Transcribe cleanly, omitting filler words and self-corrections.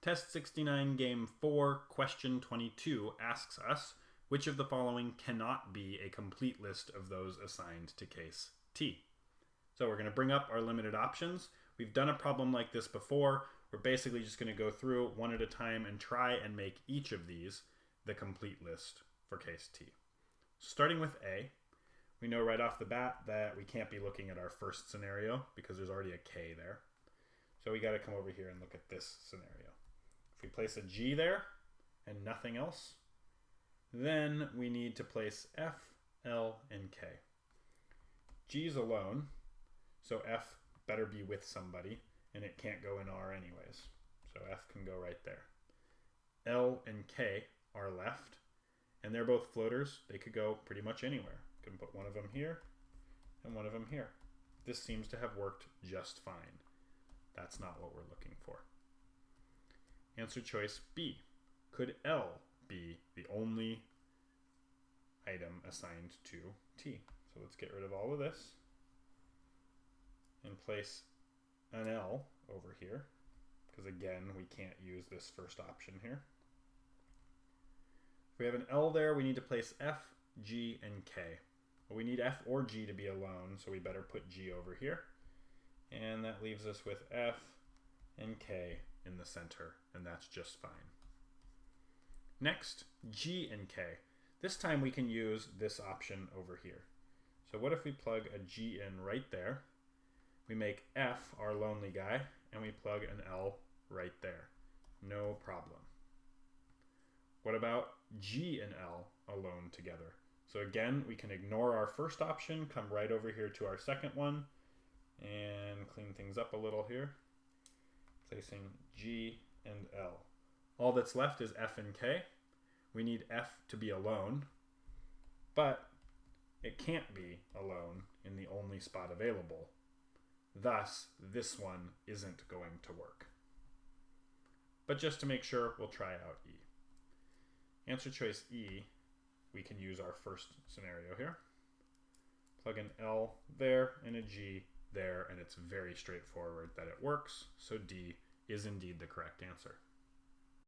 Test 69, Game 4, Question 22 asks us, which of the following cannot be a complete list of those assigned to case T? So we're going to bring up our limited options. We've done a problem like this before. We're basically just going to go through one at a time and try and make each of these the complete list for case T. Starting with A, we know right off the bat that we can't be looking at our first scenario because there's already a K there. So we got to come over here and look at this scenario. If we place a G there and nothing else, then we need to place F, L, and K. G's alone, so F better be with somebody, and it can't go in R anyways. So F can go right there. L and K are left, and they're both floaters. They could go pretty much anywhere. You can put one of them here and one of them here. This seems to have worked just fine. That's not what we're looking for. Answer choice B. Could L be the only item assigned to T? So let's get rid of all of this and place an L over here, because again, we can't use this first option here. If we have an L there, we need to place F, G, and K. Well, we need F or G to be alone, so we better put G over here. And that leaves us with F and K in the center, and that's just fine. Next, G and K. This time we can use this option over here. So what if we plug a G in right there? We make F our lonely guy, and we plug an L right there. No problem. What about G and L alone together? So again, we can ignore our first option, come right over here to our second one, and clean things up a little here, placing G and L. All that's left is F and K. We need F to be alone, but it can't be alone in the only spot available. Thus, this one isn't going to work. But just to make sure, we'll try out E. Answer choice E, we can use our first scenario here. Plug an L there and a G there, and it's very straightforward that it works. So D is indeed the correct answer.